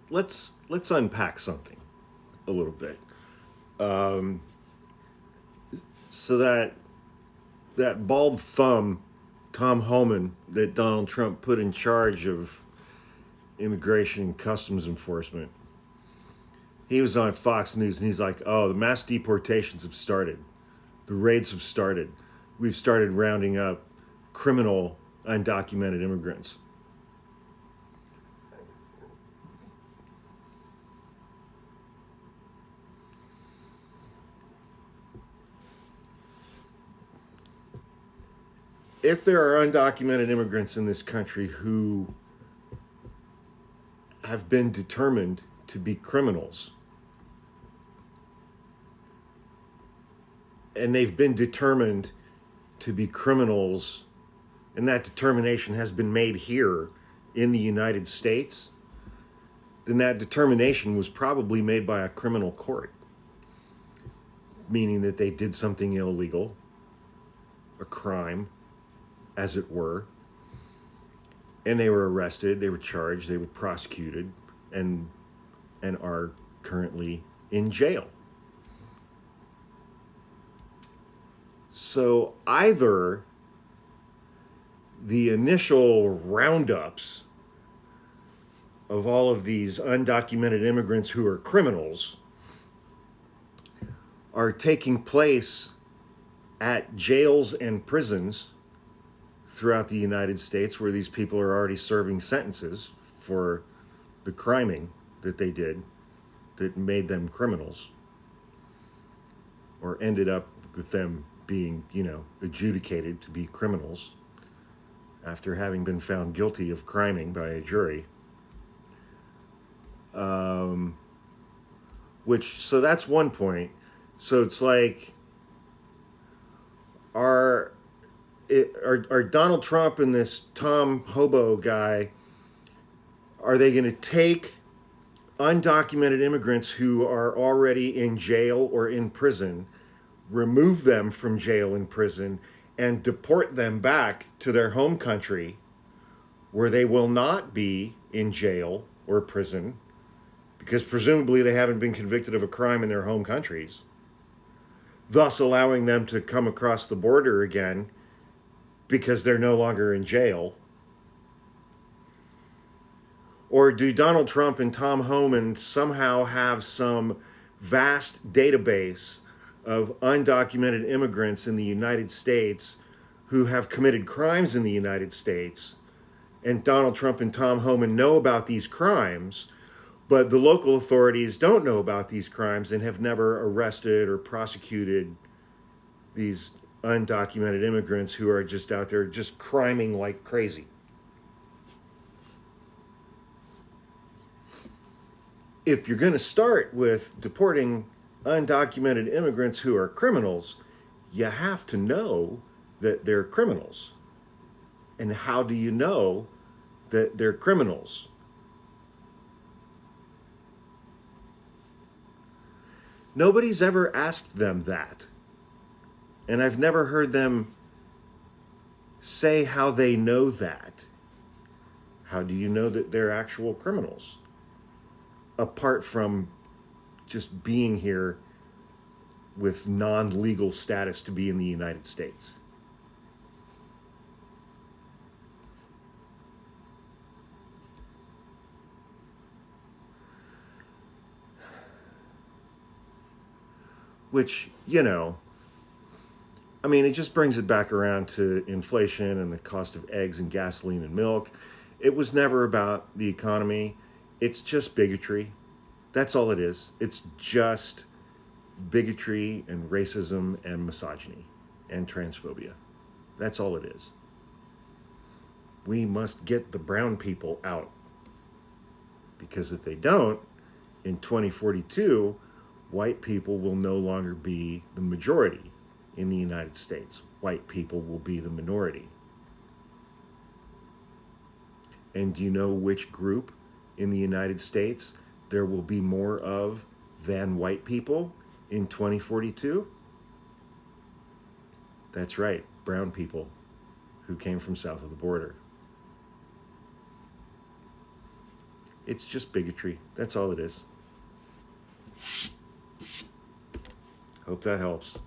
let's unpack something a little bit. Um, so that bald thumb, Tom Homan, that Donald Trump put in charge of immigration and customs enforcement, he was on Fox News and he's like, "Oh, the mass deportations have started. The raids have started. We've started rounding up criminal undocumented immigrants." If there are undocumented immigrants in this country who have been determined to be criminals, and they've been determined to be criminals, and that determination has been made here in the United States, then that determination was probably made by a criminal court, meaning that they did something illegal, a crime, as it were, and they were arrested, they were charged, they were prosecuted, and are currently in jail. So either the initial roundups of all of these undocumented immigrants who are criminals are taking place at jails and prisons throughout the United States where these people are already serving sentences for the criming that they did that made them criminals, or ended up with them being, adjudicated to be criminals after having been found guilty of criming by a jury. So that's one point. So it's like, are Donald Trump and this Tom Hobo guy, are they going to take undocumented immigrants who are already in jail or in prison, remove them from jail and prison, and deport them back to their home country where they will not be in jail or prison because presumably they haven't been convicted of a crime in their home countries, thus allowing them to come across the border again because they're no longer in jail? Or do Donald Trump and Tom Homan somehow have some vast database of undocumented immigrants in the United States who have committed crimes in the United States, and Donald Trump and Tom Homan know about these crimes, but the local authorities don't know about these crimes and have never arrested or prosecuted these undocumented immigrants who are just out there just criming like crazy? If you're going to start with deporting undocumented immigrants who are criminals, you have to know that they're criminals. And how do you know that they're criminals? Nobody's ever asked them that. And I've never heard them say how they know that. How do you know that they're actual criminals? Apart from just being here with non-legal status to be in the United States. Which, it just brings it back around to inflation and the cost of eggs and gasoline and milk. It was never about the economy. It's just bigotry. That's all it is. It's just bigotry and racism and misogyny and transphobia. That's all it is. We must get the brown people out. Because if they don't, in 2042, white people will no longer be the majority in the United States. White people will be the minority. And do you know which group in the United States there will be more of than white people in 2042? That's right, brown people who came from south of the border. It's just bigotry. That's all it is. Hope that helps.